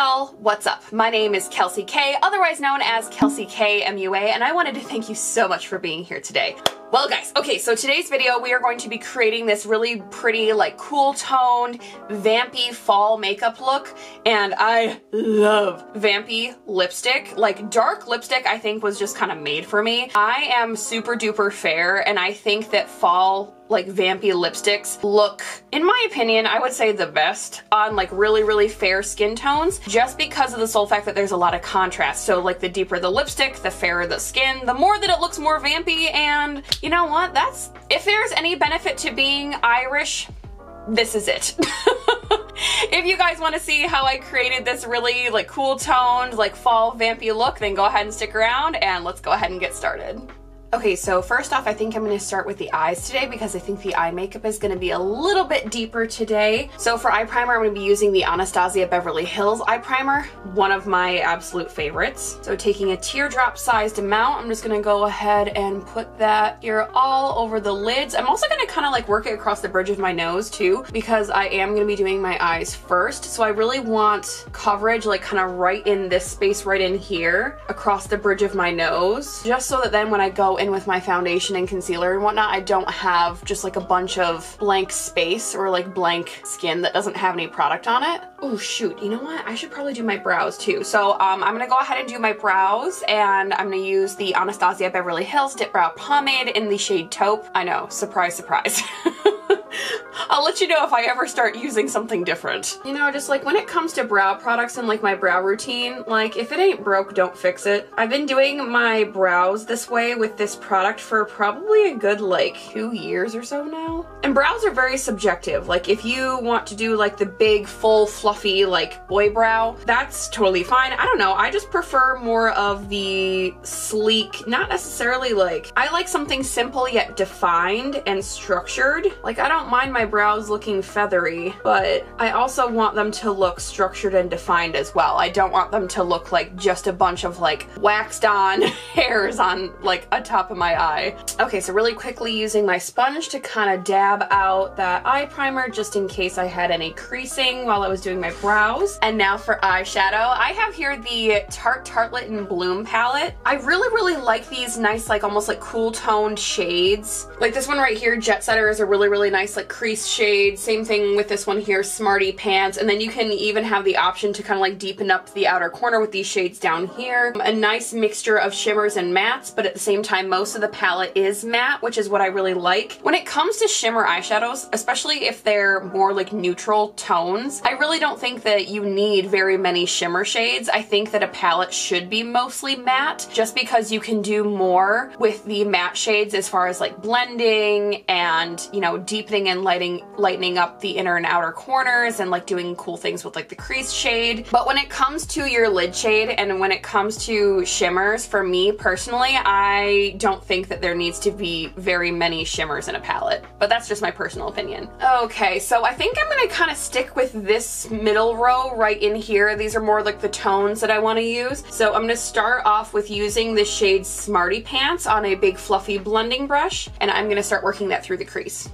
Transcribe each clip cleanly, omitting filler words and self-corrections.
y'all, what's up? My name is Kelsey K, otherwise known as KelseyKMUA, and I wanted to thank you so much for being here today. Well guys, okay, so today's video we are going to be creating this really pretty, like, cool toned, vampy fall makeup look, and I love vampy lipstick. Like, dark lipstick I think was just kind of made for me. I am super duper fair, and I think that fall like vampy lipsticks look, in my opinion, I would say the best on like really fair skin tones, just because of the sole fact that there's a lot of contrast. So like the deeper the lipstick, the fairer the skin, the more that it looks more vampy. And you know what, that's, if there's any benefit to being Irish, this is it. If you guys want to see how I created this really like cool toned like fall vampy look, then go ahead and stick around and let's go ahead and get started. Okay, so first off, I think I'm going to start with the eyes today because I think the eye makeup is going to be a little bit deeper today. So for eye primer, I'm going to be using the Anastasia Beverly Hills eye primer, one of my absolute favorites. So taking a teardrop sized amount, I'm just going to go ahead and put that here all over the lids. I'm also going to kind of like work it across the bridge of my nose too, because I am going to be doing my eyes first. So I really want coverage like kind of right in this space right in here across the bridge of my nose, just so that then when I go in with my foundation and concealer and whatnot, I don't have just like a bunch of blank space or like blank skin that doesn't have any product on it. Oh shoot, you know what? I should probably do my brows too. So I'm gonna go ahead and do my brows, and I'm gonna use the Anastasia Beverly Hills Dip Brow Pomade in the shade Taupe. I know, surprise, surprise. I'll let you know if I ever start using something different. You know, just like when it comes to brow products and like my brow routine, like if it ain't broke, don't fix it. I've been doing my brows this way with this product for probably a good like 2 years or so now. And brows are very subjective. Like if you want to do like the big, full, fluffy, like boy brow, that's totally fine. I don't know, I just prefer more of the sleek, not necessarily like, I like something simple yet defined and structured. Like I don't mind my brows looking feathery, but I also want them to look structured and defined as well. I don't want them to look like just a bunch of like waxed on hairs on like a top of my eye. Okay, so really quickly using my sponge to kind of dab out that eye primer just in case I had any creasing while I was doing my brows. And now for eyeshadow, I have here the Tarte Tartelette in Bloom palette. I really like these nice like almost like cool toned shades. Like this one right here, Jet Setter, is a really nice like crease shade. Same thing with this one here, Smarty Pants. And then you can even have the option to kind of like deepen up the outer corner with these shades down here. A nice mixture of shimmers and mattes, but at the same time most of the palette is matte, which is what I really like. When it comes to shimmer eyeshadows, especially if they're more like neutral tones, I really don't think that you need very many shimmer shades. I think that a palette should be mostly matte, just because you can do more with the matte shades as far as like blending and, you know, deepening and lightening up the inner and outer corners and like doing cool things with like the crease shade. But when it comes to your lid shade and when it comes to shimmers, for me personally, I don't think that there needs to be very many shimmers in a palette, but that's just my personal opinion. Okay, so I think I'm gonna kind of stick with this middle row right in here. These are more like the tones that I want to use. So I'm gonna start off with using the shade Smarty Pants on a big fluffy blending brush, and I'm gonna start working that through the crease.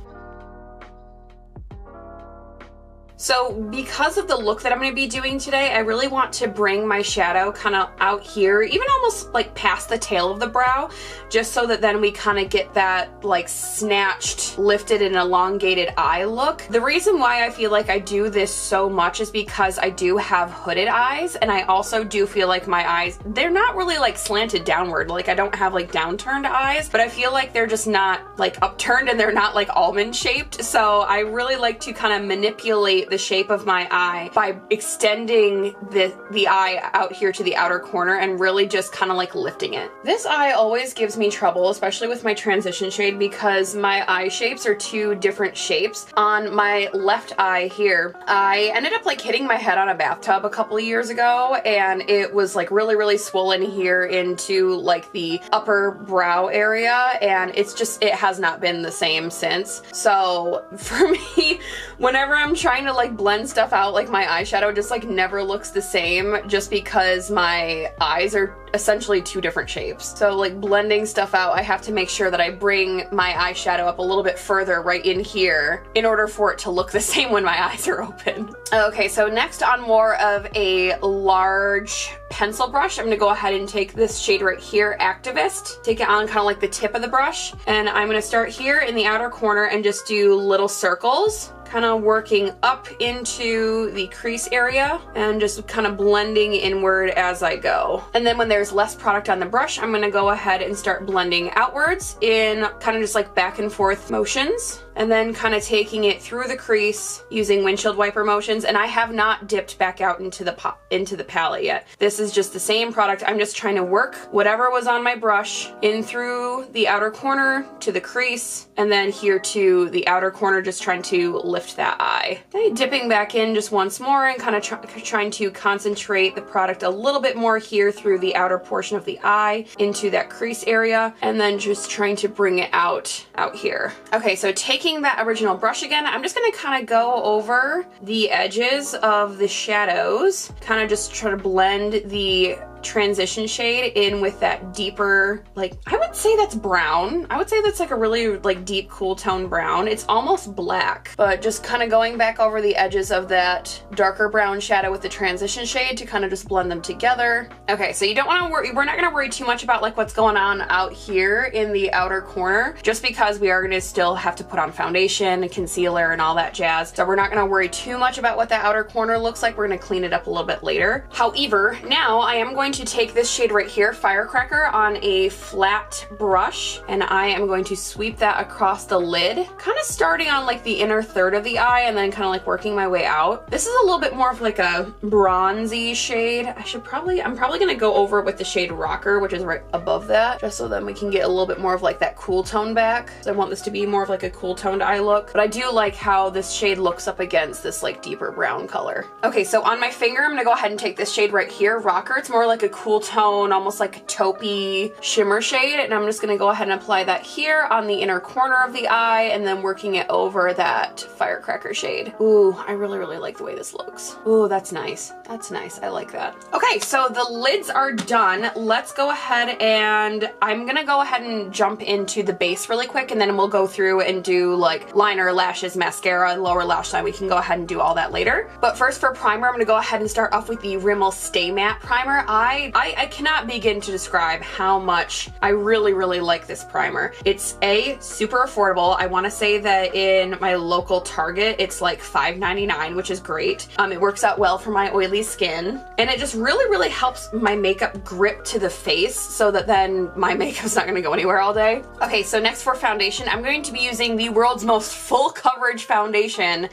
So because of the look that I'm going to be doing today, I really want to bring my shadow kind of out here, even almost like past the tail of the brow, just so that then we kind of get that like snatched, lifted and elongated eye look. The reason why I feel like I do this so much is because I do have hooded eyes, and I also do feel like my eyes, they're not really like slanted downward. Like I don't have like downturned eyes, but I feel like they're just not like upturned and they're not like almond shaped. So I really like to kind of manipulate the shape of my eye by extending the eye out here to the outer corner and really just kind of like lifting it. This eye always gives me trouble, especially with my transition shade, because my eye shapes are two different shapes. On my left eye here, I ended up like hitting my head on a bathtub a couple of years ago, and it was like really swollen here into like the upper brow area, and it has not been the same since. So for me, whenever I'm trying to like blend stuff out. Like my eyeshadow just like never looks the same just because my eyes are essentially two different shapes. So like blending stuff out, I have to make sure that I bring my eyeshadow up a little bit further right in here in order for it to look the same when my eyes are open. Okay, so next on more of a large pencil brush, I'm gonna go ahead and take this shade right here, Activist. Take it on kind of like the tip of the brush, and I'm gonna start here in the outer corner and just do little circles, kind of working up into the crease area and just kind of blending inward as I go. And then when there's less product on the brush, I'm gonna go ahead and start blending outwards in kind of just like back and forth motions, and then kind of taking it through the crease using windshield wiper motions. And I have not dipped back out into the palette yet. This is just the same product. I'm just trying to work whatever was on my brush in through the outer corner to the crease, and then here to the outer corner, just trying to lift that eye. Okay, dipping back in just once more and kind of trying to concentrate the product a little bit more here through the outer portion of the eye into that crease area, and then just trying to bring it out here. Okay, so taking that original brush again, I'm just gonna kind of go over the edges of the shadows, kind of just try to blend the transition shade in with that deeper, like, I would say that's brown. I would say that's like a really like deep cool tone brown. It's almost black, but just kind of going back over the edges of that darker brown shadow with the transition shade to kind of just blend them together. Okay, so you don't want to worry, we're not going to worry too much about like what's going on out here in the outer corner, just because we are going to still have to put on foundation and concealer and all that jazz. So we're not going to worry too much about what that outer corner looks like. We're going to clean it up a little bit later. However, now I am going to take this shade right here, Firecracker, on a flat brush, and I am going to sweep that across the lid, kind of starting on like the inner third of the eye and then kind of like working my way out. This is a little bit more of like a bronzy shade. I'm probably gonna go over it with the shade Rocker, which is right above that, just so then we can get a little bit more of like that cool tone back. So I want this to be more of like a cool toned eye look, but I do like how this shade looks up against this like deeper brown color. Okay, so on my finger, I'm gonna go ahead and take this shade right here, Rocker. It's more like a cool tone, almost like a taupey shimmer shade, and I'm just gonna go ahead and apply that here on the inner corner of the eye, and then working it over that Firecracker shade. Ooh, I really, really like the way this looks. Ooh, that's nice. That's nice. I like that. Okay, so the lids are done. Let's go ahead and I'm gonna go ahead and jump into the base really quick, and then we'll go through and do like liner, lashes, mascara, lower lash line. We can go ahead and do all that later. But first for primer, I'm gonna go ahead and start off with the Rimmel Stay Matte Primer. I cannot begin to describe how much I really, really like this primer. It's super affordable. I want to say that in my local Target, it's like $5.99, which is great. It works out well for my oily skin, and it just really, really helps my makeup grip to the face so that then my makeup's not going to go anywhere all day. Okay, so next for foundation, I'm going to be using the world's most full coverage foundation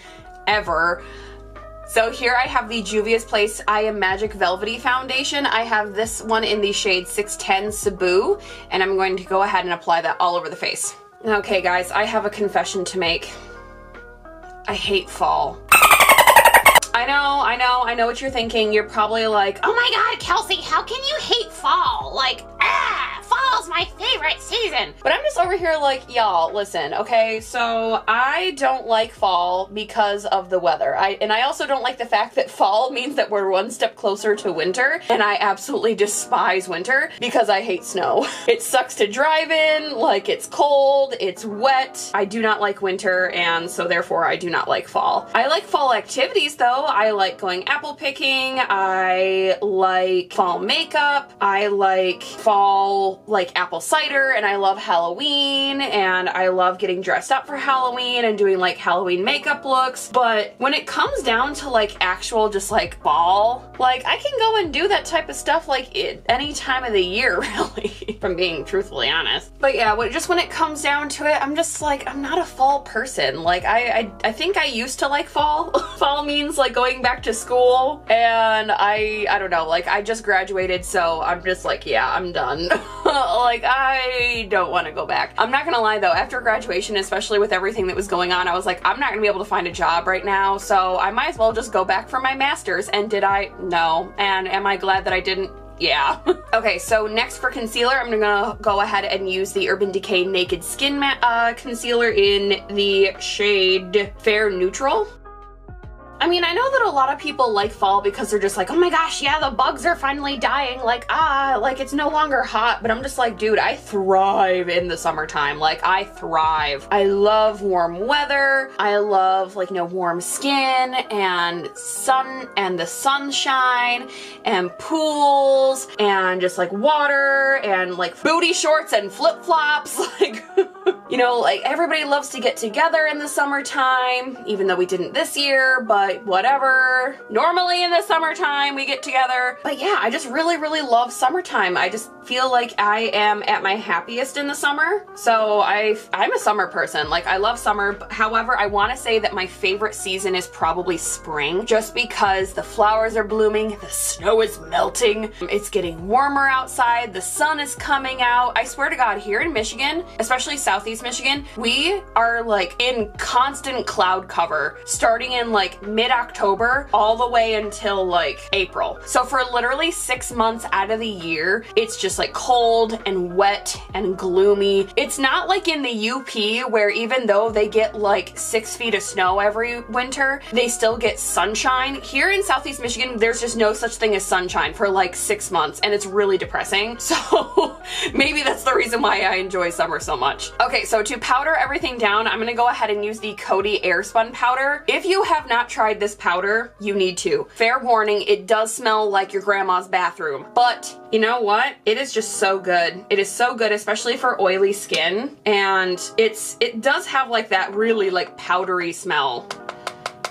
ever. So here I have the Juvia's Place I Am Magic Velvety Foundation. I have this one in the shade 610 Cebu, and I'm going to go ahead and apply that all over the face. Okay guys, I have a confession to make. I hate fall. I know what you're thinking. You're probably like, oh my god, Kelsey, how can you hate fall? Like, fall's my favorite season. But I'm just over here like, y'all, listen, okay? So I don't like fall because of the weather. And I also don't like the fact that fall means that we're one step closer to winter, and I absolutely despise winter because I hate snow. It sucks to drive in, like it's cold, it's wet. I do not like winter, and so therefore I do not like fall. I like fall activities though. I like going apple picking, I like fall makeup, I like fall like apple cider, and I love Halloween, and I love getting dressed up for Halloween and doing like Halloween makeup looks. But when it comes down to like actual just like fall, like I can go and do that type of stuff like any time of the year really, if I'm being truthfully honest. But yeah, when it comes down to it, I'm just like, I'm not a fall person. Like I think I used to like fall. Fall means like going back to school, and I don't know, like I just graduated, so I'm just like, yeah, I'm done. Like I don't want to go back. I'm not gonna lie though, after graduation, especially with everything that was going on, I was like, I'm not gonna be able to find a job right now, so I might as well just go back for my master's. And did I? No. And am I glad that I didn't? Yeah. Okay, so next for concealer, I'm gonna go ahead and use the Urban Decay Naked Skin Matte Concealer in the shade Fair Neutral. I mean, I know that a lot of people like fall because they're just like, oh my gosh, yeah, the bugs are finally dying, like, like it's no longer hot, but I'm just like, dude, I thrive in the summertime. Like, I thrive. I love warm weather. I love, like, you know, warm skin and sun and the sunshine and pools and just like water and like booty shorts and flip-flops. Like, you know, like everybody loves to get together in the summertime, even though we didn't this year, but whatever. Normally in the summertime we get together. But yeah, I just really, really love summertime. I just feel like I am at my happiest in the summer. So I'm a summer person. Like, I love summer. However, I want to say that my favorite season is probably spring, just because the flowers are blooming, the snow is melting, it's getting warmer outside, the sun is coming out. I swear to God, here in Michigan, especially Southeast Michigan, we are like in constant cloud cover starting in like mid-October all the way until like April. So for literally 6 months out of the year, it's just like cold and wet and gloomy. It's not like in the UP where even though they get like 6 feet of snow every winter, they still get sunshine. Here in Southeast Michigan, there's just no such thing as sunshine for like 6 months, and it's really depressing. So maybe that's the reason why I enjoy summer so much. Okay, so to powder everything down, I'm gonna go ahead and use the Coty Airspun powder. If you have not tried this powder, you need to. Fair warning, it does smell like your grandma's bathroom, but you know what? It is just so good. It is so good, especially for oily skin, and it does have like that really like powdery smell,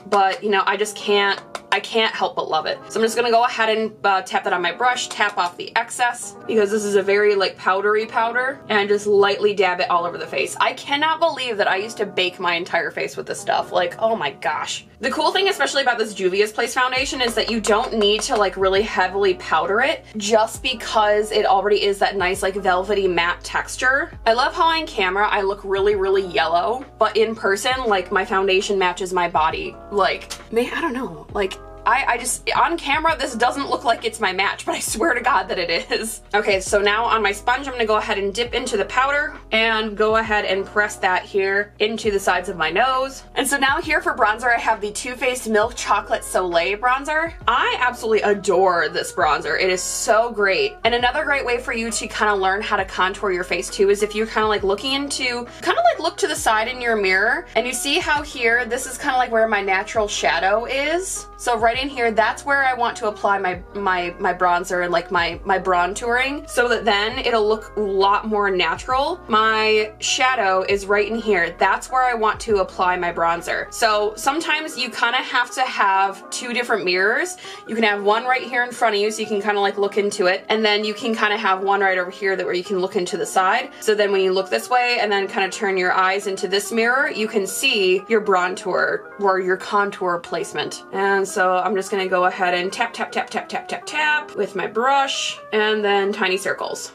but you know, I can't help but love it. So I'm just gonna go ahead and tap that on my brush, tap off the excess, because this is a very like powdery powder, and just lightly dab it all over the face. I cannot believe that I used to bake my entire face with this stuff. Like, oh my gosh. The cool thing, especially about this Juvia's Place foundation, is that you don't need to like really heavily powder it, just because it already is that nice like velvety matte texture. I love how on camera I look really, really yellow, but in person, like, my foundation matches my body. Like, man, I don't know, like, I just, on camera, this doesn't look like it's my match, but I swear to God that it is. Okay, so now on my sponge, I'm gonna go ahead and dip into the powder and go ahead and press that here into the sides of my nose. And so now here for bronzer, I have the Too Faced Milk Chocolate Soleil bronzer. I absolutely adore this bronzer. It is so great. And another great way for you to kind of learn how to contour your face too is if you're kind of like looking into, kind of like look to the side in your mirror, and you see how here, this is kind of like where my natural shadow is. So right in here, that's where I want to apply my bronzer and like my bronzing, so that then it'll look a lot more natural. My shadow is right in here. That's where I want to apply my bronzer. So sometimes you kind of have to have two different mirrors. You can have one right here in front of you, so you can kind of like look into it, and then you can kind of have one right over here where you can look into the side. So then when you look this way and then kind of turn your eyes into this mirror, you can see your bronzer or your contour placement. And so I'm just gonna go ahead and tap, tap, tap, tap, tap, tap, tap with my brush, and then tiny circles.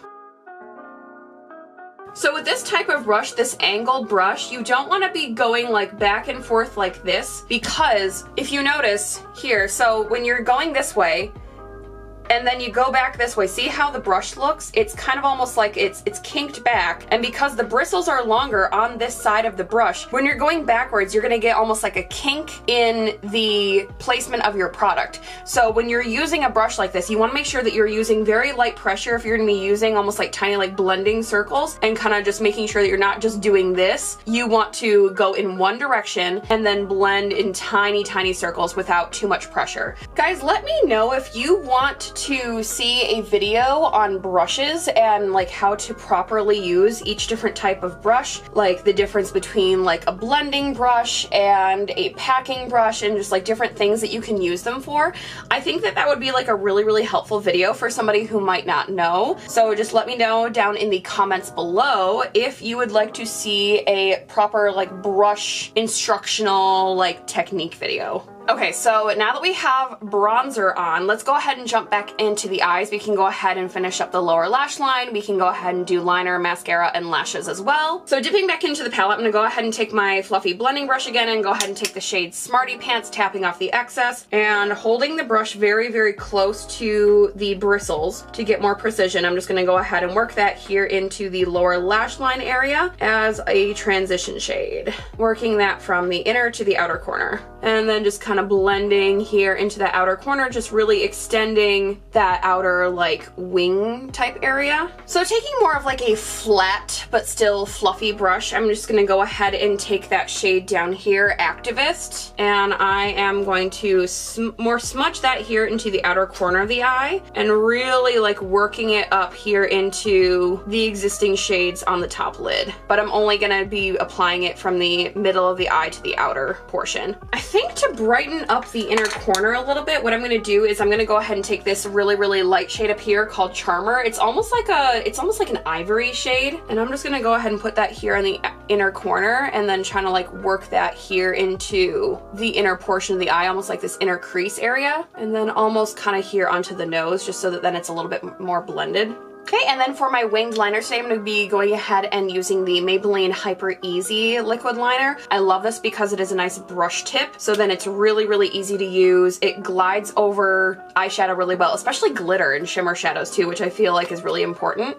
So with this type of brush, this angled brush, you don't want to be going like back and forth like this, because if you notice here, so when you're going this way, and then you go back this way, see how the brush looks? It's kind of almost like it's kinked back, and because the bristles are longer on this side of the brush, when you're going backwards, you're gonna get almost like a kink in the placement of your product. So when you're using a brush like this, you wanna make sure that you're using very light pressure if you're gonna be using almost like tiny like blending circles, and kind of just making sure that you're not just doing this. You want to go in one direction and then blend in tiny, tiny circles without too much pressure. Guys, let me know if you want to see a video on brushes and like how to properly use each different type of brush, like the difference between like a blending brush and a packing brush, and just like different things that you can use them for. I think that that would be like a really, really helpful video for somebody who might not know. So just let me know down in the comments below if you would like to see a proper like brush instructional like technique video. Okay, so now that we have bronzer on, let's go ahead and jump back into the eyes. We can go ahead and finish up the lower lash line. We can go ahead and do liner, mascara, and lashes as well. So dipping back into the palette, I'm gonna go ahead and take my fluffy blending brush again and go ahead and take the shade Smarty Pants, tapping off the excess and holding the brush very, very close to the bristles to get more precision. I'm just gonna go ahead and work that here into the lower lash line area as a transition shade, working that from the inner to the outer corner. And then just kind kind of blending here into the outer corner, just really extending that outer like wing type area. So taking more of like a flat but still fluffy brush, I'm just gonna go ahead and take that shade down here, Activist, and I am going to more smudge that here into the outer corner of the eye and really like working it up here into the existing shades on the top lid. But I'm only gonna be applying it from the middle of the eye to the outer portion. I think to brighten up the inner corner a little bit, what I'm gonna do is I'm gonna go ahead and take this really light shade up here called Charmer. It's almost like an ivory shade, and I'm just gonna go ahead and put that here on the inner corner and then trying to like work that here into the inner portion of the eye, almost like this inner crease area, and then almost kind of here onto the nose, just so that then it's a little bit more blended. Okay, and then for my winged liner today, I'm going to be going ahead and using the Maybelline Hyper Easy liquid liner. I love this because it is a nice brush tip, so then it's really easy to use. It glides over eyeshadow really well, especially glitter and shimmer shadows too, which I feel like is really important.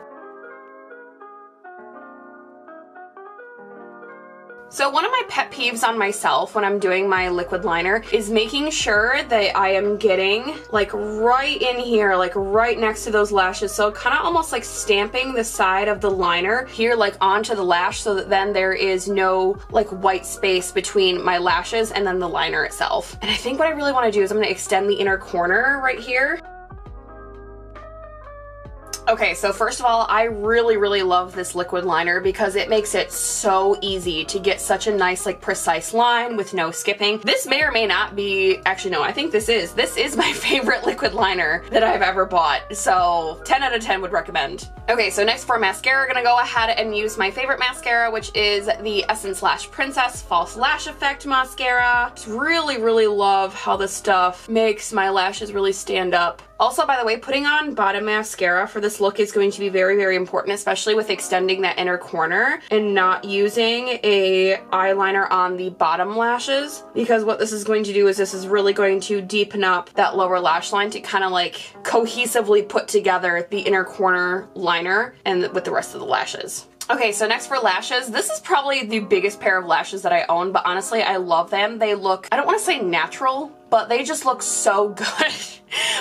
So one of my pet peeves on myself when I'm doing my liquid liner is making sure that I am getting like right in here, like right next to those lashes. So kind of almost like stamping the side of the liner here like onto the lash, so that then there is no like white space between my lashes and then the liner itself. And I think what I really want to do is I'm going to extend the inner corner right here. Okay, so first of all, I really love this liquid liner because it makes it so easy to get such a nice, like, precise line with no skipping. This may or may not be, actually no, I think this is my favorite liquid liner that I've ever bought, so 10 out of 10 would recommend. Okay, so next for mascara, I'm gonna go ahead and use my favorite mascara, which is the Essence Lash Princess False Lash Effect Mascara. Just really love how this stuff makes my lashes really stand up. Also, by the way, putting on bottom mascara for this look is going to be very important, especially with extending that inner corner and not using a eyeliner on the bottom lashes, because what this is going to do is this is really going to deepen up that lower lash line to kind of like cohesively put together the inner corner liner and with the rest of the lashes. Okay, so next for lashes, this is probably the biggest pair of lashes that I own, but honestly, I love them. They look, I don't want to say natural, but they just look so good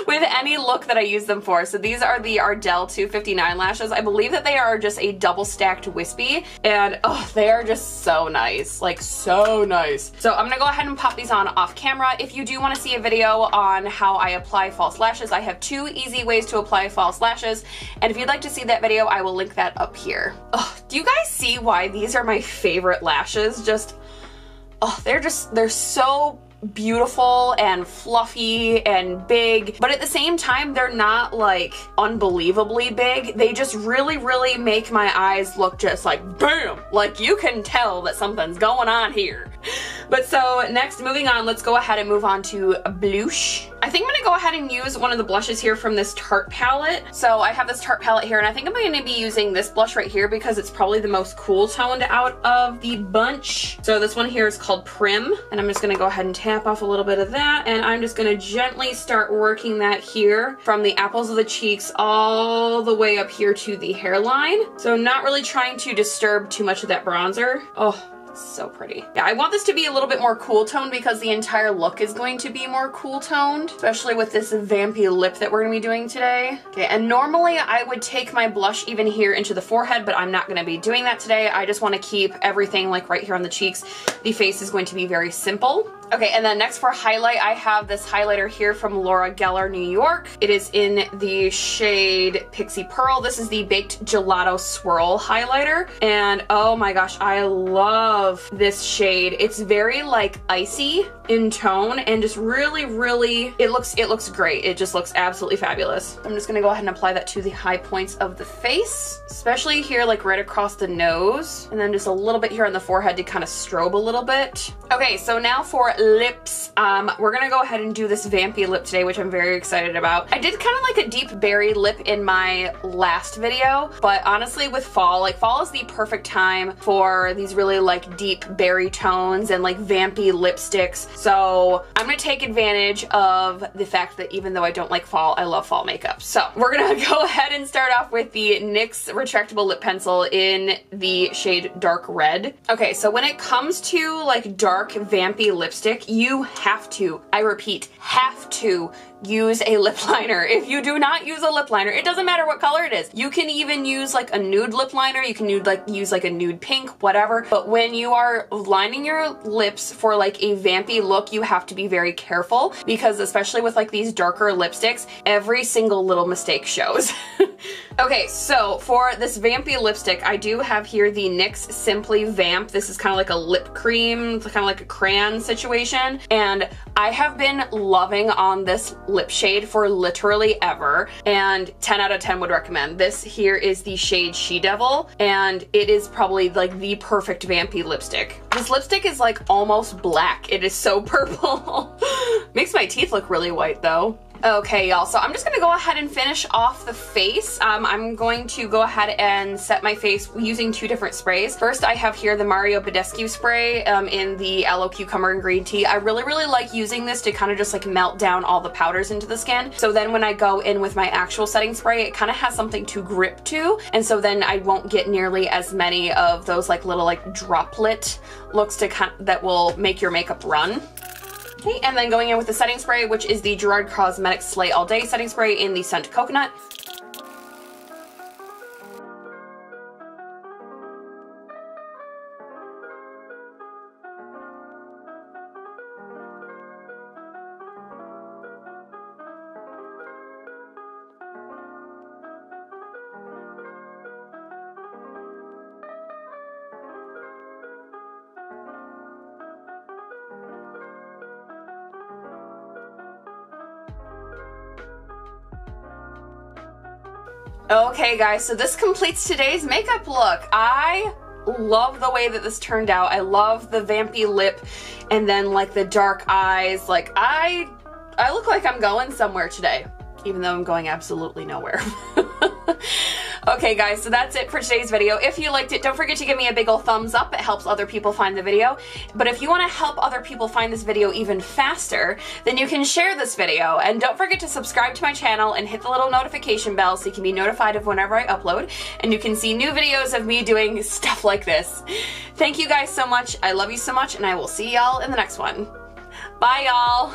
with any look that I use them for. So these are the Ardell 259 lashes. I believe that they are just a double stacked wispy, and oh, they are just so nice, like so nice. So I'm gonna go ahead and pop these on off camera. If you do want to see a video on how I apply false lashes, I have 2 easy ways to apply false lashes, and if you'd like to see that video, I will link that up here. Oh, do you guys see why these are my favorite lashes? Just, oh, they're so beautiful and fluffy and big, but at the same time they're not like unbelievably big. They just really make my eyes look just like bam, like you can tell that something's going on here. But so next, moving on, let's go ahead and move on to blush. I think I'm gonna go ahead and use one of the blushes here from this Tarte palette. So I have this Tarte palette here, and I think I'm gonna be using this blush right here because it's probably the most cool toned out of the bunch. So this one here is called Prim, and I'm just gonna go ahead and tap off a little bit of that, and I'm just gonna gently start working that here from the apples of the cheeks all the way up here to the hairline. So not really trying to disturb too much of that bronzer. Oh, so pretty. Yeah, I want this to be a little bit more cool toned because the entire look is going to be more cool toned, especially with this vampy lip that we're gonna be doing today. Okay, and normally I would take my blush even here into the forehead, but I'm not gonna be doing that today. I just want to keep everything like right here on the cheeks. The face is going to be very simple. Okay, and then next for highlight, I have this highlighter here from Laura Geller, New York. It is in the shade Pixie Pearl. This is the Baked Gelato Swirl highlighter, and oh my gosh, I love this shade. It's very like icy in tone and just really it looks great. It just looks absolutely fabulous. I'm just gonna go ahead and apply that to the high points of the face, especially here like right across the nose, and then just a little bit here on the forehead to kind of strobe a little bit. Okay, so now for lips, we're gonna go ahead and do this vampy lip today, which I'm very excited about. I did kind of like a deep berry lip in my last video, but honestly with fall, like fall is the perfect time for these really like deep berry tones and like vampy lipsticks. So I'm gonna take advantage of the fact that even though I don't like fall, I love fall makeup. So we're gonna go ahead and start off with the NYX retractable lip pencil in the shade Dark Red. Okay, so when it comes to like dark vampy lipsticks, lipstick, you have to, I repeat, have to use a lip liner. If you do not use a lip liner, it doesn't matter what color it is. You can even use like a nude lip liner, you can use like a nude pink, whatever. But when you are lining your lips for like a vampy look, you have to be very careful, because especially with like these darker lipsticks, every single little mistake shows. Okay, so for this vampy lipstick, I do have here the NYX Simply Vamp. This is kind of like a lip cream, kind of like a crayon situation. And I have been loving on this lip shade for literally ever, and 10 out of 10 would recommend. This here is the shade She Devil, and it is probably like the perfect vampy lipstick. This lipstick is like almost black. It is so purple. Makes my teeth look really white though. Okay, y'all, so I'm just gonna go ahead and finish off the face. I'm going to go ahead and set my face using two different sprays. First, I have here the Mario Badescu spray in the Aloe Cucumber and Green Tea. I really like using this to kind of just like melt down all the powders into the skin. So then when I go in with my actual setting spray, it kind of has something to grip to, and so then I won't get nearly as many of those like little like droplet looks that will make your makeup run. Okay, and then going in with the setting spray, which is the Gerard Cosmetics Slay All Day setting spray in the scent Coconut. Okay guys, so this completes today's makeup look. I love the way that this turned out. I love the vampy lip and then like the dark eyes. Like I look like I'm going somewhere today, even though I'm going absolutely nowhere. Okay guys, so that's it for today's video. If you liked it, don't forget to give me a big ol' thumbs up. It helps other people find the video. But if you want to help other people find this video even faster, then you can share this video. And don't forget to subscribe to my channel and hit the little notification bell so you can be notified of whenever I upload. And you can see new videos of me doing stuff like this. Thank you guys so much. I love you so much, and I will see y'all in the next one. Bye y'all.